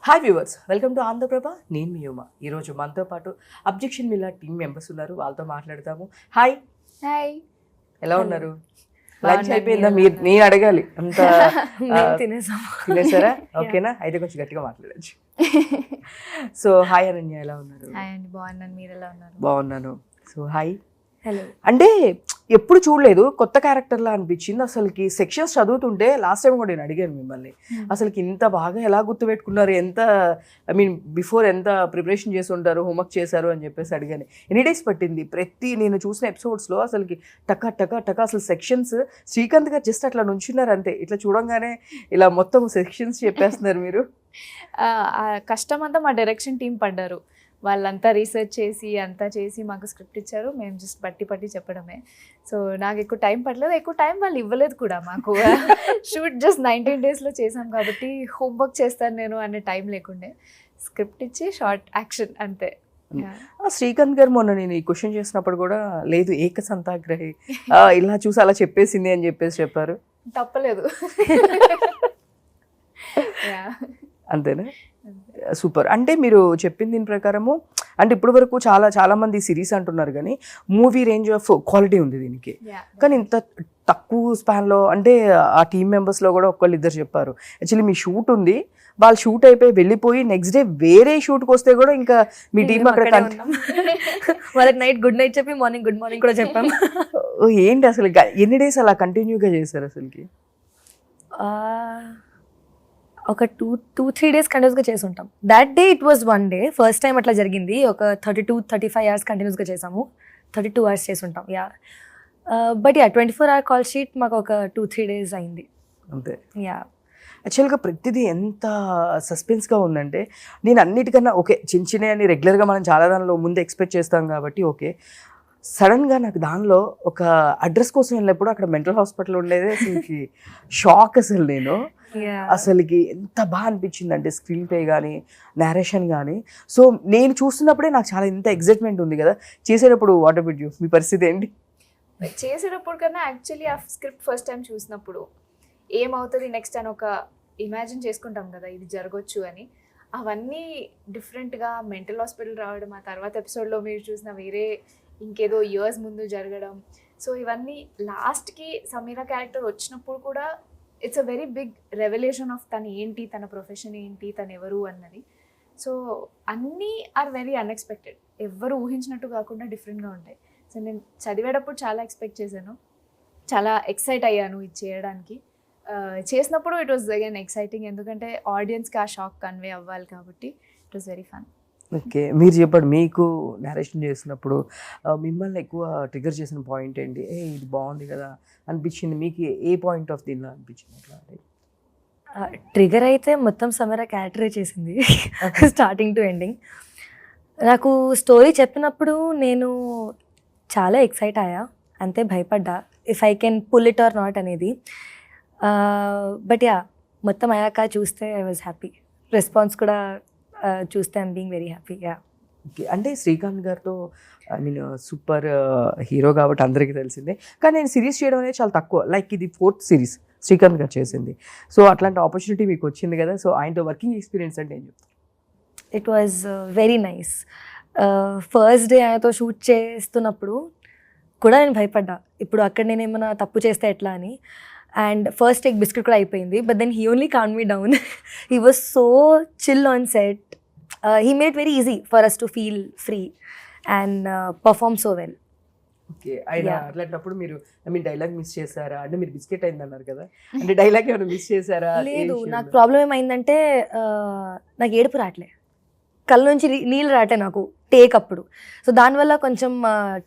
Hi viewers, welcome to Andhra Prabha. నేను మీ ఉమా. ఈరోజు మనతో పాటు అబ్జెక్షన్ మిల్లా టీమ్ మెంబర్స్ ఉన్నారు, వాళ్ళతో మాట్లాడతాము. హాయ్, హాయ్, ఎలా ఉన్నారు? లంచ్ అయిపోయిందా? నేను అడగాలి అంత తినేసారా? ఓకేనా, అయితే కొంచెం గట్టిగా మాట్లాడచ్చు. సో హాయ్ అనన్య, ఎలా ఉన్నారు? హాయ్ అండి, బాగున్నాను. మీరు ఎలా ఉన్నారు? బాగున్నాను. So hi. హలో. అంటే ఎప్పుడు చూడలేదు, కొత్త క్యారెక్టర్లా అనిపించింది. అసలుకి సెక్షన్స్ చదువుతుంటే లాస్ట్ టైం కూడా నేను అడిగాను మిమ్మల్ని, అసలుకి ఇంత బాగా ఎలా గుర్తుపెట్టుకున్నారు, ఎంత ఐ మీన్ బిఫోర్ ఎంత ప్రిపరేషన్ చేసి ఉంటారు, హోంవర్క్ చేశారు అని చెప్పేసి అడిగాను. ఎన్ని డేస్ పట్టింది? నేను చూసిన ఎపిసోడ్స్లో అసలుకి టకా టకా టకా అసలు సెక్షన్స్ శ్రీకాంత్ గారు జస్ట్ అట్లా నుంచున్నారు అంతే. ఇట్లా చూడంగానే ఇలా మొత్తం సెక్షన్స్ చెప్పేస్తున్నారు మీరు. కష్టం అంతా మా డైరెక్షన్ టీం పడ్డారు. వాళ్ళంతా రీసెర్చ్ చేసి అంతా చేసి మాకు స్క్రిప్ట్ ఇచ్చారు, మేము జస్ట్ పట్టి చెప్పడమే. సో నాకు ఎక్కువ టైం పడలేదు, ఎక్కువ టైం వాళ్ళు ఇవ్వలేదు కూడా మాకు. షూట్ జస్ట్ 19 daysలో చేసాం కాబట్టి హోంవర్క్ చేస్తాను నేను అనే టైం లేకుండే. స్క్రిప్ట్ ఇచ్చి షార్ట్ యాక్షన్ అంతే. శ్రీకాంత్ గారు మొన్న నేను ఈ క్వశ్చన్ చేసినప్పుడు కూడా లేదు ఏకసంతాగ్రహి ఇలా చూసి అలా చెప్పేసింది అని చెప్పేసి చెప్పారు. తప్పలేదు. అంతేనా? సూపర్. అంటే మీరు చెప్పిన దీని ప్రకారము, అంటే ఇప్పటి వరకు చాలా మంది సిరీస్ అంటున్నారు కానీ మూవీ రేంజ్ ఆఫ్ క్వాలిటీ ఉంది దీనికి. కానీ ఇంత తక్కువ స్పాన్లో, అంటే ఆ టీమ్ మెంబర్స్లో కూడా ఒకళ్ళు ఇద్దరు చెప్పారు యాక్చువల్లీ మీ షూట్ ఉంది, వాళ్ళు షూట్ అయిపోయి వెళ్ళిపోయి నెక్స్ట్ డే వేరే షూట్కి వస్తే కూడా ఇంకా మీ టీం అక్కడ వాళ్ళకి నైట్ గుడ్ నైట్ చెప్పి మార్నింగ్ గుడ్ మార్నింగ్ కూడా చెప్పాం. ఏంటి అసలు ఎన్ని డేస్ అలా కంటిన్యూగా చేశారు అసలుకి? ఒక 2-3 days కంటిన్యూస్గా చేసి ఉంటాం. That day it was 1 day first time అట్లా జరిగింది. ఒక 32-35 hours కంటిన్యూస్గా చేసాము. 32 hours చేసి ఉంటాం. బట్ 24 hour కాల్ షీట్ మాకు ఒక 2-3 days అయింది అంతే. యాక్చువల్గా ప్రతిదీ ఎంత సస్పెన్స్గా ఉందంటే, నేను అన్నిటికన్నా ఓకే చిన్న అని రెగ్యులర్గా మనం చాలా దానిలో ముందు ఎక్స్పెక్ట్ చేస్తాం కాబట్టి ఓకే, సడన్గా నాకు దానిలో ఒక అడ్రస్ కోసం వెళ్ళినప్పుడు అక్కడ మెంటల్ హాస్పిటల్ ఉండేది. అసలుకి షాక్ అసలు నేను. అసలుకి ఎంత బాగా అనిపించింది అంటే స్క్రీన్ ప్లే కానీ నేరేషన్ కానీ. సో నేను చూస్తున్నప్పుడే నాకు చాలా ఎంత ఎగ్జైట్మెంట్ ఉంది కదా, చేసేటప్పుడు వాట్ అబౌట్ యూ, మీ పరిస్థితి ఏంటి? చేసేటప్పుడు కన్నా యాక్చువల్లీ ఆ స్క్రిప్ట్ ఫస్ట్ టైం చూసినప్పుడు ఏమవుతుంది నెక్స్ట్ అని ఒక ఇమాజిన్ చేసుకుంటాం కదా, ఇది జరగవచ్చు అని. అవన్నీ డిఫరెంట్గా మెంటల్ హాస్పిటల్ రావడం, ఆ తర్వాత ఎపిసోడ్లో మీరు చూసిన వేరే ఇంకేదో ఇయర్స్ ముందు జరగడం. సో ఇవన్నీ లాస్ట్కి సమీరా క్యారెక్టర్ వచ్చినప్పుడు కూడా it's a very big revolution of తను ఏంటి, తన ప్రొఫెషన్ ఏంటి, తను ఎవరు అన్నది. సో అన్నీ ఆర్ వెరీ అన్ఎక్స్పెక్టెడ్, ఎవ్వరు ఊహించినట్టు కాకుండా డిఫరెంట్గా ఉంటాయి. సో నేను చదివేటప్పుడు చాలా ఎక్స్పెక్ట్ చేశాను, చాలా ఎక్సైట్ అయ్యాను ఇది చేయడానికి. చేసినప్పుడు ఇట్ వాజ్ అగైన్ ఎక్సైటింగ్, ఎందుకంటే ఆడియన్స్కి ఆ షాక్ కన్వే అవ్వాలి కాబట్టి it was very fun. Okay, మీరు చెప్పండి, మీకు నేరేషన్ చేసినప్పుడు మిమ్మల్ని ఎక్కువ ట్రిగర్ చేసిన పాయింట్ ఏంటి? ఇది బాగుంది కదా అనిపించింది మీకు? ఏ పాయింట్ ఆఫ్ దీనిలో అనిపించింది? ట్రిగర్ అయితే మొత్తం సమీరా క్యారెక్టరే చేసింది స్టార్టింగ్ టు ఎండింగ్. నాకు స్టోరీ చెప్పినప్పుడు నేను చాలా ఎక్సైట్ అయ్యా, అంతే భయపడ్డా if I can pull it or not అనేది. బట్ మొత్తం అయ్యాక చూస్తే ఐ వాజ్ హ్యాపీ. రెస్పాన్స్ కూడా చూస్తే I'm being very happy. Okay, అంటే శ్రీకాంత్ గారితో ఐ మీన్ సూపర్ హీరో కాబట్టి అందరికీ తెలిసిందే, కానీ నేను సిరీస్ చేయడం అనేది చాలా తక్కువ. లైక్ ఇది 4th series శ్రీకాంత్ గారు చేసింది. సో అట్లాంటి ఆపర్చునిటీ మీకు వచ్చింది కదా, సో ఆయనతో వర్కింగ్ ఎక్స్పీరియన్స్ అంటే ఏం చెప్తారు? It was very nice. First day ఆయనతో షూట్ చేస్తున్నప్పుడు కూడా నేను భయపడ్డా, ఇప్పుడు అక్కడ నేను ఏమైనా తప్పు చేస్తే ఎట్లా అని. అండ్ ఫస్ట్ టేక్ బిస్కెట్ కూడా అయిపోయింది, but then he only calm me down. He was so chill on set. He made it very easy for us to feel free and perform so well. Okay, ఆయన అట్లాంటప్పుడు మీరు I mean dialogue miss చేశారా? అంటే మీరు biscuit అయింది అన్నారు కదా, అంటే డైలాగ్ ఏమైనా మిస్ చేశారా? లేదు, నాకు ప్రాబ్లం ఏమైందంటే నాకు ఏడుపు రావట్లే, కళ్ళ నుంచి నీళ్ళు రావట్లే నాకు టేక్ అప్పుడు. సో దానివల్ల కొంచెం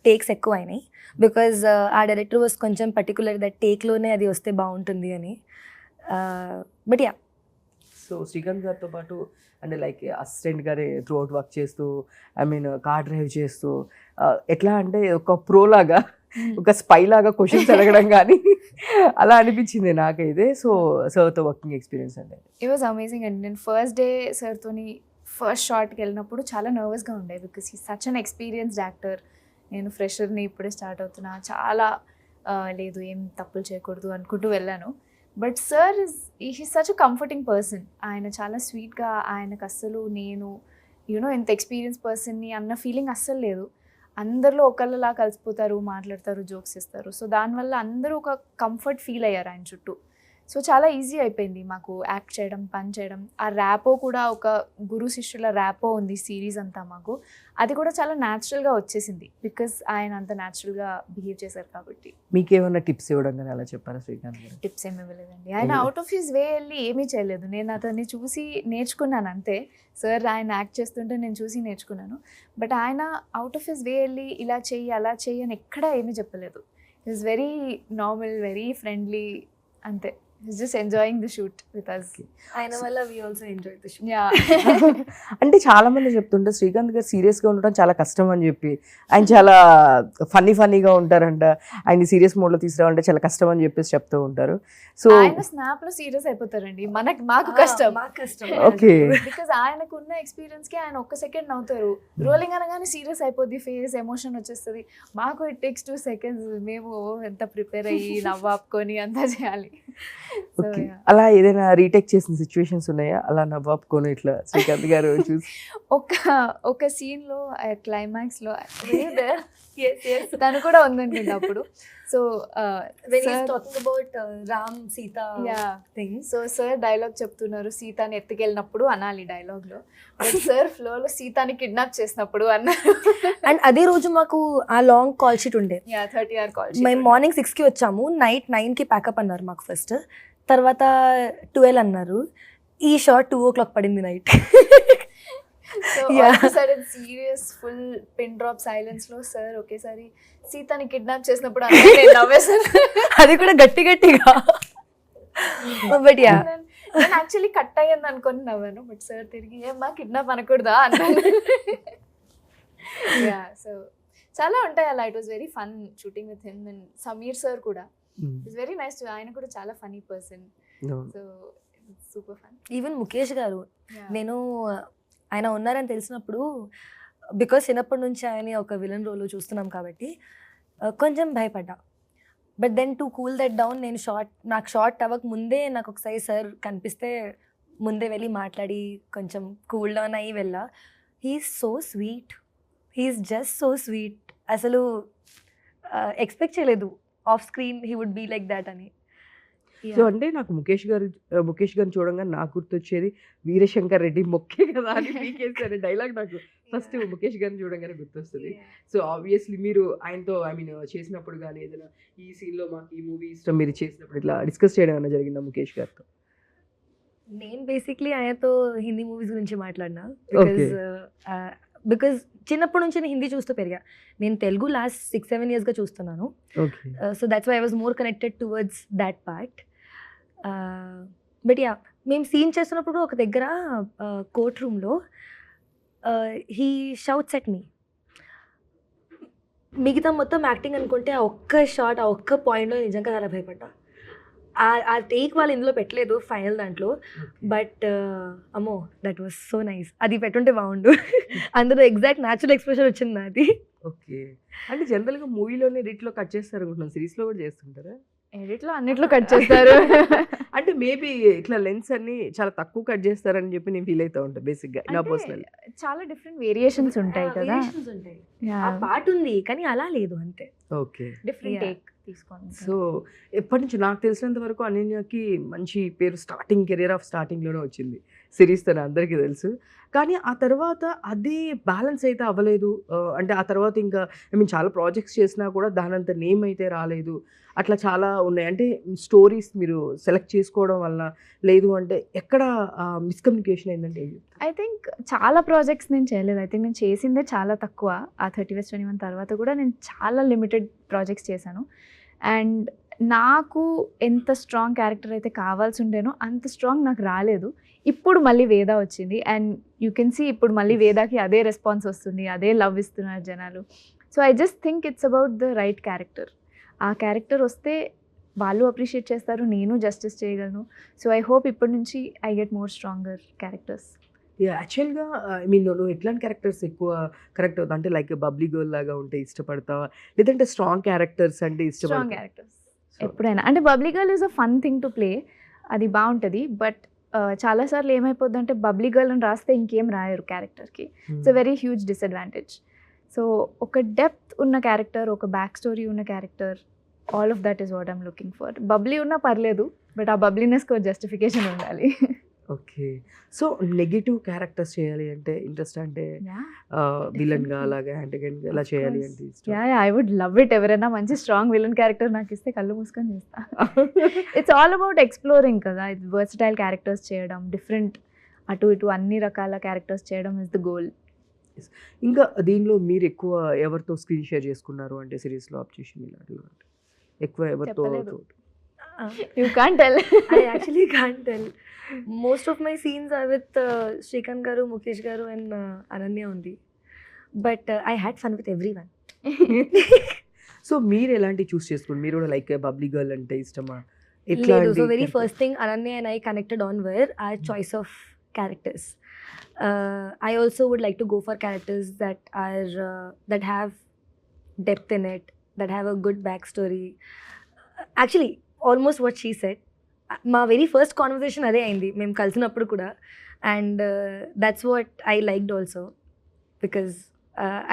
టేక్స్ ఎక్కువ అయినాయి, బికాజ్ ఆ డైరెక్టర్ వాజ్ కొంచెం పర్టికులర్ దట్ టేక్లోనే అది వస్తే బాగుంటుంది అని. బట్ సో శ్రీకాంత్ గారితో పాటు అంటే లైక్ అసిస్టెంట్ గారే త్రూ అవుట్ వర్క్ చేస్తూ ఐ మీన్ కార్ డ్రైవ్ చేస్తూ ఎట్లా అంటే ఒక ప్రోలాగా ఒక స్పై లాగా క్వశ్చన్స్ అడగడం కానీ అలా అనిపించింది నాకైతే. సో సార్తో వర్కింగ్ ఎక్స్పీరియన్స్ అంటే ఇట్ వాజ్ అమేజింగ్ అండి. నేను ఫస్ట్ డే సార్తోని ఫస్ట్ షార్ట్కి వెళ్ళినప్పుడు చాలా నర్వస్గా ఉండే, because he such an experienced actor. నేను ఫ్రెషర్ని, ఇప్పుడే స్టార్ట్ అవుతున్నా, చాలా లేదు ఏం తప్పులు చేయకూడదు అనుకుంటూ వెళ్ళాను. But sir is such a comforting person. ఆయన చాలా స్వీట్గా, ఆయనకు అస్సలు నేను ఇంత ఎక్స్పీరియన్స్ పర్సన్ని అన్న ఫీలింగ్ అస్సలు లేదు. అందరిలో ఒకళ్ళలా కలిసిపోతారు, మాట్లాడతారు, జోక్స్ ఇస్తారు. సో దానివల్ల అందరూ ఒక కంఫర్ట్ ఫీల్ అయ్యారు ఆయన చుట్టూ. సో చాలా ఈజీ అయిపోయింది మాకు యాక్ట్ చేయడం, పని చేయడం. ఆ ర్యాపో కూడా ఒక గురు శిష్యుల ర్యాపో ఉంది సిరీస్ అంతా మాకు. అది కూడా చాలా న్యాచురల్గా వచ్చేసింది బికాస్ ఆయన అంత న్యాచురల్గా బిహేవ్ చేశారు కాబట్టి. మీకేమన్నా టిప్స్ ఇవ్వడం కానీ అలా చెప్పారా శ్రీకాంత్ గారు? టిప్స్ ఏమి ఇవ్వలేదండి. ఆయన అవుట్ ఆఫ్ హిస్ వే వెళ్ళి ఏమీ చేయలేదు. నేను అతన్ని చూసి నేర్చుకున్నాను అంతే. సార్ ఆయన యాక్ట్ చేస్తుంటే నేను చూసి నేర్చుకున్నాను. బట్ ఆయన అవుట్ ఆఫ్ హిస్ వే వెళ్ళి ఇలా చెయ్యి, అలా చెయ్యి అని ఎక్కడా ఏమీ చెప్పలేదు. It is very normal, very friendly, అంతే. He's just enjoying the shoot with us. ఆయన వల్ల we also enjoyed the shoot. Yeah. అంటే చాలా మంది చెప్తుంటే శ్రీకాంత్ గారు సీరియస్గా ఉండడం చాలా కష్టం అని చెప్పి, ఆయన చాలా ఫన్నీగా ఉంటారంట, ఆయన సీరియస్ మోడ్లో తీసుకురావాలంటే చాలా కష్టం అని చెప్పేసి చెప్తూ ఉంటారు. సో ఆయన స్నాప్ లో సీరియస్ అయిపోతారండి, మాకు కష్టం. మాకు కష్టం. ఓకే. బికాస్ ఆయనకున్న ఎక్స్పీరియన్స్ కి ఆయన ఒక్క సెకండ్ నవ్వుతారు, రోలింగ్ అనగానే సీరియస్ అయిపోద్ది, ఫేస్ ఎమోషన్ వచ్చేస్తుంది. మాకు ఇట్ టేక్స్ 2 seconds. మేము ఎంత ప్రిపేర్ అయ్యి నవ్వాపుకొని అంతా చేయాలి. ఓకే. అలా ఏదైనా రీటేక్ చేసిన సిచ్యువేషన్స్ ఉన్నాయా, అలా నవ్వాపుకొని ఇట్లా శ్రీకాంత్ గారు చూసి? ఒక సీన్ లో క్లైమాక్స్ లో తను కూడా ఉందండి అప్పుడు. So talking about Ram Sita thing. So sir dialogue చెప్తున్నారు, సీతాని ఎత్తుకెళ్ళినప్పుడు అనాలి డైలాగ్ లో. సార్ ఫ్లో లో సీతాని కిడ్నాప్ చేసినప్పుడు అన్నారు. అండ్ అదే రోజు మాకు ఆ లాంగ్ కాల్ షీట్ ఉండే. 30-hour call మేము మార్నింగ్ 6కి వచ్చాము, నైట్ 9కి ప్యాకప్ అన్నారు మాకు ఫస్ట్, తర్వాత 12 అన్నారు. ఈ షార్ట్ 2 o'clock పడింది night. Serious full pin drop silence లో సార్ ఒకేసారి సీతాని కిడ్నాప్ చేసినప్పుడు నేను నవ్వేసాను. అది కూడా గట్టిగా. బట్ యా, నేను యాక్చువల్లీ కట్ అయ్యింది అనుకొని నవ్వాను. బట్ సార్ తిరిగి ఏమ్మా కిడ్నాప్ అనకూడదా అన్నాను. యా, సో చాలా ఉంటాయి అలా. It was very fun shooting with him. And Sameer sir కూడా ఇట్స్ వెరీ నైస్. ఆయన కూడా చాలా funny person. So super fun. Even Mukesh garu, నేను ఆయన ఉన్నారని తెలిసినప్పుడు, బికాస్ చిన్నప్పటి నుంచి ఆయన ఒక విలన్ రోల్ చూస్తున్నాం కాబట్టి కొంచెం భయపడ్డా. But then to cool that down, నాకు షార్ట్ అవ్వక ముందే నాకు ఒకసారి సార్ కనిపిస్తే ముందే వెళ్ళి మాట్లాడి కొంచెం కూల్ డౌన్ అయ్యి వెళ్ళా. He's so sweet, he's just so sweet. అసలు ఎక్స్పెక్ట్ చేయలేదు off screen he would be like that అని. సో అంటే నాకు ముఖేష్ గారిని చూడంగా నాకు గుర్తొచ్చేది వీరశంకర్ రెడ్డి మొక్కే కదా అని పీకేసారు డైలాగ్. నాకు ఫస్ట్ ముఖేష్ గారిని చూడంగానే గుర్తొస్తుంది. సో ఆబ్వియస్లీ మీరు ఆయనతో చేసినప్పుడు కానీ ఏదైనా ఈ సీన్లో మాకు ఈ మూవీ ఇష్టం మీరు చేసినప్పుడు ఇట్లా డిస్కస్ చేయడం ఏమైనా జరిగిందా ముఖేష్ గారితో? నేను బేసిక్లీ ఆయనతో హిందీ మూవీస్ గురించి మాట్లాడినా. బికాజ్ చిన్నప్పటి నుంచి నేను హిందీ చూస్తూ పెరిగా. నేను తెలుగు లాస్ట్ 6-7 yearsగా చూస్తున్నాను. So that's why I was more connected towards that part. But yeah, మేము సీన్ చేస్తున్నప్పుడు ఒక దగ్గర కోర్ట్ రూమ్లో హీ షౌట్స్ ఎట్ మీ. మిగతా మొత్తం యాక్టింగ్ అనుకుంటే ఆ ఒక్క షాట్, ఆ ఒక్క పాయింట్లో నిజంగా చాలా భయపడ్డా. ఆ టేక్ వాళ్ళు ఇందులో పెట్టలేదు ఫైనల్ దాంట్లో. బట్ అమ్మో, దట్ వాస్ సో నైస్. అది పెట్టుంటే బాగుండు. అందులో ఎగ్జాక్ట్ న్యాచురల్ ఎక్స్ప్రెషన్ వచ్చింది అది. ఓకే. అంటే జనరల్గా మూవీలోనే ఎడిట్లో కట్ చేస్తారు అనుకుంటున్నాను, సిరీస్లో కూడా చేస్తుంటారా? ఎడిట్లో అన్నిట్లో కట్ చేస్తారు. అంటే మేబీ ఇట్లా లెన్స్ అన్ని చాలా తక్కువ కట్ చేస్తారని చెప్పి నేను ఫీల్ అవుతా ఉంటాను బేసిక్గా నా పర్సనల్. చాలా డిఫరెంట్ వేరియేషన్స్ ఉంటాయి కదా. ఆ పార్ట్ ఉంది కానీ అలా లేదు అంతే. ఓకే, డిఫరెంట్ టేక్ తీసుకోండి. సో ఎప్పటి నుంచి నాకు తెలిసినంత వరకు అనన్యకి మంచి పేరు కెరీర్ ఆఫ్ స్టార్టింగ్లోనే వచ్చింది సిరీస్, తన అందరికీ తెలుసు. కానీ ఆ తర్వాత అదే బ్యాలెన్స్ అయితే అవ్వలేదు. అంటే ఆ తర్వాత ఇంకా చాలా ప్రాజెక్ట్స్ చేసినా కూడా దానంత నేమ్ అయితే రాలేదు. అట్లా చాలా ఉన్నాయి. అంటే స్టోరీస్ మీరు సెలెక్ట్ చేసుకోవడం వల్ల, లేదు అంటే ఎక్కడ మిస్కమ్యూనికేషన్ అయిందంటే? ఐ థింక్ చాలా ప్రాజెక్ట్స్ నేను చేయలేదు. ఐ థింక్ నేను చేసిందే చాలా తక్కువ. ఆ 30/21 తర్వాత కూడా నేను చాలా లిమిటెడ్ ప్రాజెక్ట్స్ చేశాను. అండ్ నాకు ఎంత స్ట్రాంగ్ క్యారెక్టర్ అయితే కావాల్సి ఉండేనో అంత స్ట్రాంగ్ నాకు రాలేదు. ఇప్పుడు మళ్ళీ వేద వచ్చింది అండ్ యూ కెన్ సీ ఇప్పుడు మళ్ళీ వేదాకి అదే రెస్పాన్స్ వస్తుంది, అదే లవ్ ఇస్తున్నారు జనాలు. So I just think it's about the right character. ఆ క్యారెక్టర్ వస్తే వాళ్ళు అప్రిషియేట్ చేస్తారు, నేను జస్టిస్ చేయగలను. సో ఐ హోప్ ఇప్పటి నుంచి I get more stronger characters. యాక్చువల్గా నువ్వు ఎట్లాంటి క్యారెక్టర్స్ ఎక్కువ కరెక్ట్ అవుతా? అంటే లైక్ బబ్లీ గర్ల్ లాగా ఉంటే ఇష్టపడతావా, లేదంటే స్ట్రాంగ్ క్యారెక్టర్స్ అంటే స్ట్రాంగ్ క్యారెక్టర్స్. ఎప్పుడైనా అంటే bubbly girl is a fun thing to play, అది బాగుంటుంది. బట్ చాలాసార్లు ఏమైపోద్ది అంటే బబ్లీ గర్ల్ అని రాస్తే ఇంకేం రాయరు క్యారెక్టర్కి. It's a very huge disadvantage. So ఒక డెప్త్ ఉన్న క్యారెక్టర్, ఒక బ్యాక్ స్టోరీ ఉన్న character, all of that is what I'm looking for. Bubbly ఉన్నా పర్లేదు, బట్ ఆ బబ్లీనెస్కి జస్టిఫికేషన్ ఉండాలి. ఓకే. సో నెగటివ్ క్యారెక్టర్స్ చేయాలి అంటే ఇంట్రెస్ట్, అంటే విలన్ గా అలాగా యాంటగన్ గా ఇలా చేయాలి అంటే ఇష్టం. I would love it. ఎవరైనా మంచి స్ట్రాంగ్ విలన్ క్యారెక్టర్ నాకు ఇస్తే కళ్ళు మూసుకొని చేస్తా. ఇట్స్ ఆల్ అబౌట్ ఎక్స్ప్లోరింగ్ కదా, వర్సటైల్ క్యారెక్టర్స్ చేయడం, డిఫరెంట్ అటు ఇటు అన్ని రకాల క్యారెక్టర్స్ చేయడం ఇస్ ద గోల్. ఇంకా దీనిలో మీరు ఎక్కువ ఎవరితో స్క్రీన్ షేర్ చేసుకున్నారు అంటే సిరీస్లో ఆబ్జెక్షన్ ఇలాంటివి ఎక్కువ ఎవరితో? చెప్పలేదు. You can't tell. I actually can't tell. Most of my scenes are with Shrikant garu, Mukesh garu and Ananya only. But I had fun with everyone. So మీరు ఎలాంటి చూస్ చేసుకోండి? మీరు కూడా లైక్ బబ్లీ గర్ల్ అంటే ఇష్టమా? So very first thing Ananya and I connected on were our choice of characters. I also would like to go for characters that are that have depth in it, that have a good backstory. Actually, almost what she said. మా very first conversation అదే అయింది మేము కలిసినప్పుడు కూడా. And that's what I liked also, because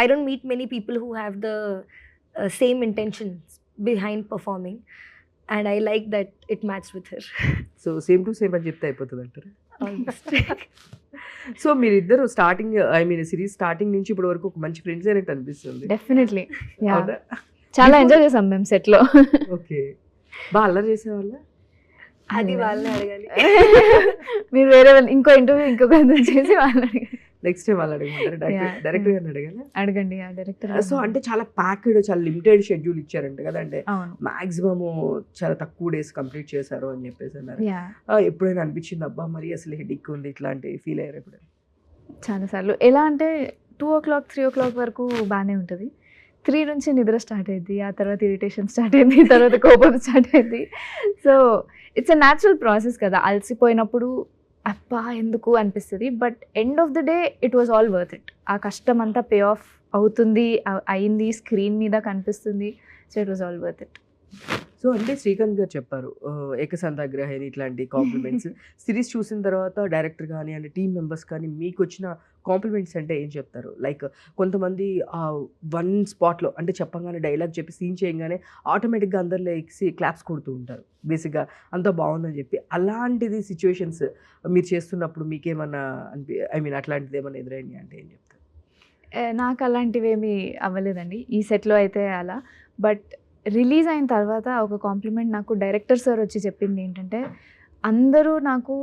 I don't meet many people who have the same intentions behind performing, and I like that it match with her. So same to same అని చెప్తే అయిపోతుంది అంటారు. So మీరిద్దరు starting, I mean series starting నుంచి ఇప్పటి వరకు ఒక మంచి ఫ్రెండ్స్ అయినట్టు అనిపిస్తుంది. డెఫినెట్లీ చాలా ఎంజాయ్ చేసాం మేము సెట్లో. ఓకే. బాగా అల్లరి చేసేవాళ్ళ? అది వాళ్ళని అడగాలి. మీరు వేరే వాళ్ళు ఇంకో ఇంటర్వ్యూ ఇంకొక చేసి వాళ్ళని అడగాలి. నెక్స్ట్ టైం వాళ్ళు అడగమంటారు, డైరెక్టర్ గారిని అడగాలి. అడగండి ఆ డైరెక్టర్. సో అంటే చాలా ప్యాక్డ్, చాలా లిమిటెడ్ షెడ్యూల్ ఇచ్చారంట కదా, అంటే అవును. మాక్సిమమ్ చాలా తక్కువ డేస్ కంప్లీట్ చేశారు అని చెప్పేసి అన్నారు. ఎప్పుడైనా అనిపించింది అబ్బా మరి అసలు హెడేక్ ఉంది ఇట్లాంటి ఫీల్ అయ్యారు ఎప్పుడైనా? చాలాసార్లు. ఎలా అంటే 2 o'clock 3 o'clock వరకు బాగానే ఉంటుంది. 3 నుంచి నిద్ర స్టార్ట్ అయ్యింది, ఆ తర్వాత ఇరిటేషన్ స్టార్ట్ అయింది, తర్వాత కోపం స్టార్ట్ అయింది. So it's a natural process కదా, అలసిపోయినప్పుడు అబ్బా ఎందుకు అనిపిస్తుంది. But end of the day it was all worth it. ఆ కష్టం అంతా పే ఆఫ్ అవుతుంది, అయింది, స్క్రీన్ మీద కనిపిస్తుంది. So it was all worth it. So అంటే శ్రీకాంత్ గారు చెప్పారు ఏకసంతాగ్రహి ఇట్లాంటి కాంప్లిమెంట్స్. సిరీస్ చూసిన తర్వాత డైరెక్టర్ కానీ అంటే టీమ్ మెంబర్స్ కానీ మీకు వచ్చిన కాంప్లిమెంట్స్ అంటే ఏం చెప్తారు? లైక్ కొంతమంది వన్ స్పాట్లో అంటే చెప్పగానే డైలాగ్ చెప్పి సీన్ చేయగానే ఆటోమేటిక్గా అందరు లేచి క్లాప్స్ కొడుతూ ఉంటారు బేసిక్గా, అంత బాగుందని చెప్పి. అలాంటిది సిచ్యువేషన్స్ మీరు చేస్తున్నప్పుడు మీకేమన్నా ఐ మీన్ అట్లాంటిది ఏమన్నా ఎదురైంది అంటే ఏం చెప్తారు? నాకు అలాంటివి ఏమీ అవ్వలేదండి ఈ సెట్లో అయితే అలా. బట్ రిలీజ్ అయిన తర్వాత ఒక కాంప్లిమెంట్ నాకు డైరెక్టర్ సార్ వచ్చి చెప్పింది ఏంటంటే, అందరూ నాకు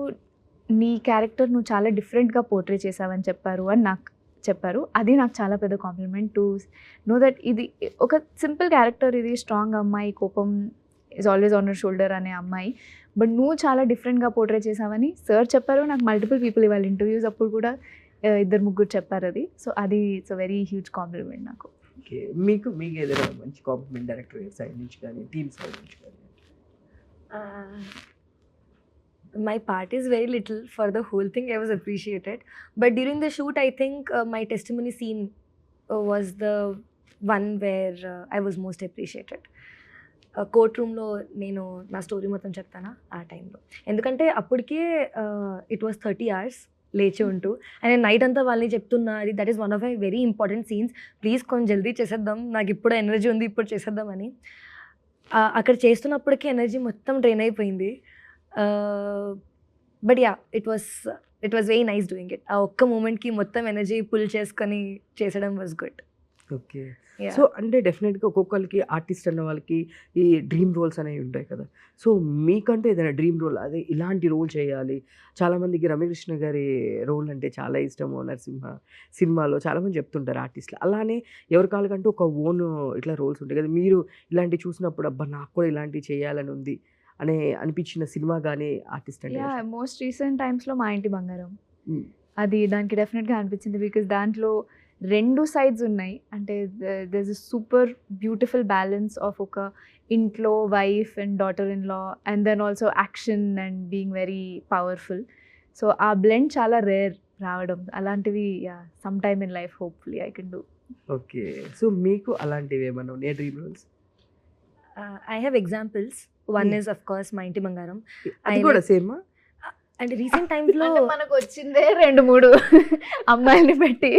నీ క్యారెక్టర్ నువ్వు చాలా డిఫరెంట్గా పోర్ట్రే చేసావని చెప్పారు అని నాకు చెప్పారు. అది నాకు చాలా పెద్ద కాంప్లిమెంట్ టు నో దట్ ఇది ఒక సింపుల్ క్యారెక్టర్, ఇది స్ట్రాంగ్ అమ్మాయి, కోపం is always on her shoulder అనే అమ్మాయి, బట్ నువ్వు చాలా డిఫరెంట్గా పోర్ట్రే చేసావని సార్ చెప్పారు. నాకు మల్టిపుల్ పీపుల్ ఇవాళ ఇంటర్వ్యూస్ అప్పుడు కూడా 2-3 చెప్పారు అది. సో అది it's a very huge compliment నాకు. ఓకే. మీకు ఏదైనా మంచి కాంప్లిమెంట్ డైరెక్టర్ సైడ్ నుంచి కానీ టీమ్ సైడ్ నుంచి కానీ? My part is very little. For the whole thing I was appreciated, but during the shoot I think my testimony scene was the one where I was most appreciated. Court రూమ్లో నేను నా story మొత్తం చెప్తానా ఆ టైంలో, ఎందుకంటే అప్పటికే it was 30 hours లేచి ఉంటూ అండ్ నేను నైట్ అంతా వాళ్ళని చెప్తున్నా, అది that is one of my very important scenes, please కొంచెం జల్దీ చేసేద్దాం, నాకు ఇప్పుడు ఎనర్జీ ఉంది, ఇప్పుడు చేసేద్దామని. అక్కడ చేస్తున్నప్పటికీ ఎనర్జీ మొత్తం డ్రైన్ అయిపోయింది. But yeah it was very nice doing it. ఆ ఒక్క మూమెంట్కి మొత్తం ఎనర్జీ పుల్ చేసుకొని చేసడం వాజ్ గుడ్. ఓకే. సో అంటే డెఫినెట్గా ఒక్కొక్కరికి ఆర్టిస్ట్ అన్న వాళ్ళకి ఈ డ్రీమ్ రోల్స్ అనేవి ఉంటాయి కదా. సో మీకంటే ఏదైనా డ్రీమ్ రోల్, అదే ఇలాంటి రోల్ చేయాలి, చాలామందికి రమ్యకృష్ణ గారి రోల్ అంటే చాలా ఇష్టము, నరసింహ సినిమాలో చాలామంది చెప్తుంటారు ఆర్టిస్టులు. అలానే ఎవరి కాళ్ళకంటూ ఒక ఓన్ ఇట్లా రోల్స్ ఉంటాయి కదా. మీరు ఇలాంటివి చూసినప్పుడు అబ్బా నాకు కూడా ఇలాంటివి చేయాలని ఉంది అనే అనిపించిన సినిమా కానీ ఆర్టిస్ట్ అంటే? మోస్ట్ రీసెంట్ టైమ్స్లో మా ఇంటి బంగారం, అది దానికి డెఫినెట్గా అనిపించింది. బికాజ్ దాంట్లో 2 sides ఉన్నాయి. అంటే there is super beautiful balance of ఒక ఇంట్లో wife and daughter in law, and then also action and being very powerful. So ఆ బ్లెండ్ చాలా రేర్ రావడం. అలాంటివి some time in life hopefully I can do. Okay. So మీకు అలాంటివి ఏమన్నా ఉన్నాయి dream roles? I have examples. One is of course మా ఇంటి బంగారం. అది I కూడా like- సేమ్ అండ్ రీసెంట్ టైమ్స్లో అంటే మనకు వచ్చిందే 2-3 అమ్మాయిల్ని పెట్టి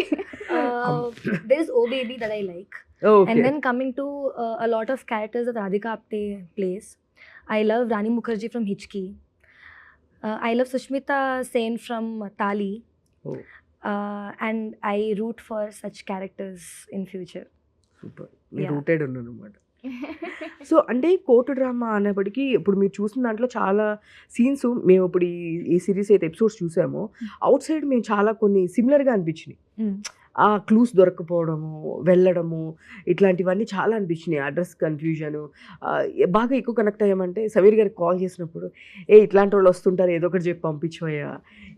there is Oh Baby that I like. Okay And then coming to a lot of characters that Radhika Apte plays, I love Rani Mukherjee from Hichki. I love Sushmita Sen from Tali. Oh. And I root for such characters in future. Super నేను Yeah. Rooted ఉన్నాను అనమాట. So అంటే court drama అనేప్పటికీ ఇప్పుడు మీరు చూసిన దాంట్లో చాలా సీన్స్ మేము ఇప్పుడు ఈ సిరీస్ అయితే ఎపిసోడ్స్ చూసామో అవుట్ సైడ్ మేము చాలా కొన్ని సిమిలర్గా అనిపించినాయి. ఆ క్లూస్ దొరకపోవడము, వెళ్ళడము, ఇట్లాంటివన్నీ చాలా అనిపించినాయి. అడ్రస్ కన్ఫ్యూజను బాగా ఎక్కువ కనెక్ట్ అయ్యామంటే సమీర్ గారికి కాల్ చేసినప్పుడు ఇట్లాంటి వాళ్ళు వస్తుంటారు ఏదో ఒకటి చెప్పి పంపించవయ్యా,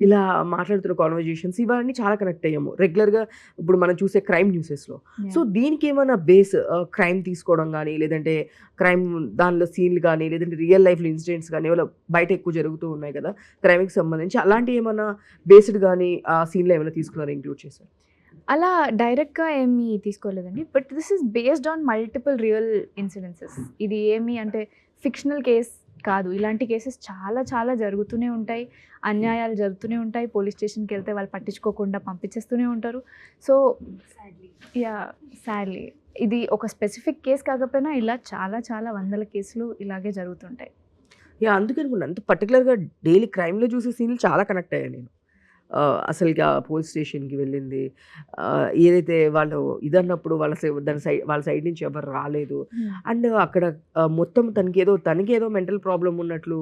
ఇలా మాట్లాడుతున్న కాన్వర్జేషన్స్ ఇవన్నీ చాలా కనెక్ట్ అయ్యాము రెగ్యులర్గా ఇప్పుడు మనం చూసే క్రైమ్ న్యూసెస్లో. సో దీనికి ఏమైనా బేస్ క్రైమ్ తీసుకోవడం కానీ, లేదంటే క్రైమ్ దానిలో సీన్లు కానీ, లేదంటే రియల్ లైఫ్లో ఇన్సిడెంట్స్ కానీ ఏమైనా బయట ఎక్కువ జరుగుతూ ఉన్నాయి కదా క్రైమ్కి సంబంధించి, అలాంటివి ఏమైనా బేస్డ్ కానీ ఆ సీన్లో ఏమైనా తీసుకున్నారో ఇంక్లూడ్ చేశారు? అలా డైరెక్ట్గా ఏమీ తీసుకోలేదండి, but this is based on multiple real incidences. ఇది ఏమి అంటే ఫిక్షనల్ కేస్ కాదు, ఇలాంటి కేసెస్ చాలా చాలా జరుగుతూనే ఉంటాయి, అన్యాయాలు జరుగుతూనే ఉంటాయి. పోలీస్ స్టేషన్కి వెళ్తే వాళ్ళు పట్టించుకోకుండా పంపించేస్తూనే ఉంటారు. సో సాడ్లీ ఇది ఒక స్పెసిఫిక్ కేస్ కాకపోయినా ఇలా చాలా చాలా వందల కేసులు ఇలాగే జరుగుతుంటాయి. అందుకనుకున్నాను అంత పర్టికులర్గా డైలీ క్రైమ్లో చూసే సీన్లు చాలా కనెక్ట్ అయ్యాను నేను. అసలుగా పోలీస్ స్టేషన్కి వెళ్ళింది, ఏదైతే వాళ్ళు ఇదన్నప్పుడు వాళ్ళ సైడ్ నుంచి ఎవరు రాలేదు, అండ్ అక్కడ మొత్తం తనకేదో మెంటల్ ప్రాబ్లం ఉన్నట్లు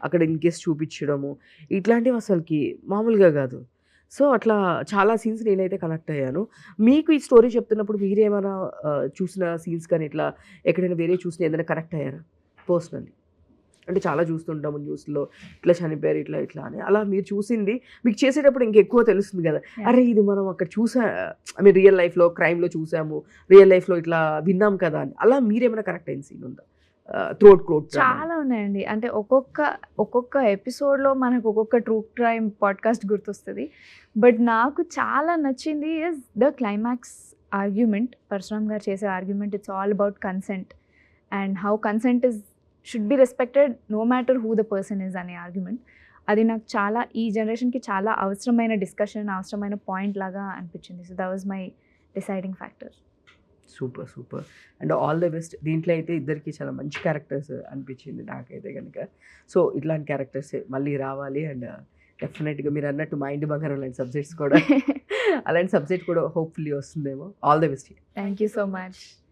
అక్కడ ఇన్ కేస్ చూపించడము, ఇట్లాంటివి అసలుకి మామూలుగా కాదు. సో అట్లా చాలా సీన్స్ నేనైతే కనెక్ట్ అయ్యాను. మీకు ఈ స్టోరీ చెప్తున్నప్పుడు మీరేమైనా చూసిన సీన్స్ కానీ ఇట్లా ఎక్కడైనా వేరే చూసిన ఏదైనా కనెక్ట్ అయ్యారా పర్సనల్లీ? అంటే చాలా చూస్తుంటాము న్యూస్లో ఇట్లా చనిపోయారు ఇట్లా ఇట్లా అని. అలా మీరు చూసింది మీకు చేసేటప్పుడు ఇంకెక్కువ తెలుస్తుంది కదా, అరే ఇది మనం అక్కడ రియల్ లైఫ్లో క్రైమ్లో చూసాము, రియల్ లైఫ్లో ఇట్లా విన్నాం కదా అని. అలా మీరేమైనా కరెక్ట్ అయిన సీన్ ఉందా త్రోట్? చాలా ఉన్నాయండి. అంటే ఒక్కొక్క ఎపిసోడ్లో మనకు ఒక్కొక్క ట్రూ క్రైమ్ పాడ్కాస్ట్ గుర్తొస్తుంది. బట్ నాకు చాలా నచ్చింది is the climax argument. Parashuram garu చేసే argument, it's all about consent and how consent should be respected no matter who the person is అనే ఆర్గ్యుమెంట్. అది నాకు చాలా ఈ జనరేషన్కి చాలా అవసరమైన డిస్కషన్, అవసరమైన పాయింట్ లాగా అనిపించింది. So that was my deciding factor. Super and all the best. దీంట్లో అయితే ఇద్దరికి చాలా మంచి క్యారెక్టర్స్ అనిపించింది నాకైతే కనుక. సో ఇట్లాంటి క్యారెక్టర్స్ మళ్ళీ రావాలి అండ్ డెఫినెట్గా మీరు అన్నట్టు మా ఇంటి బంగారం అలాంటి సబ్జెక్ట్స్ కూడా అలాంటి సబ్జెక్ట్ కూడా హోప్ఫుల్లీ వస్తుందేమో. All the best. Thank you so much.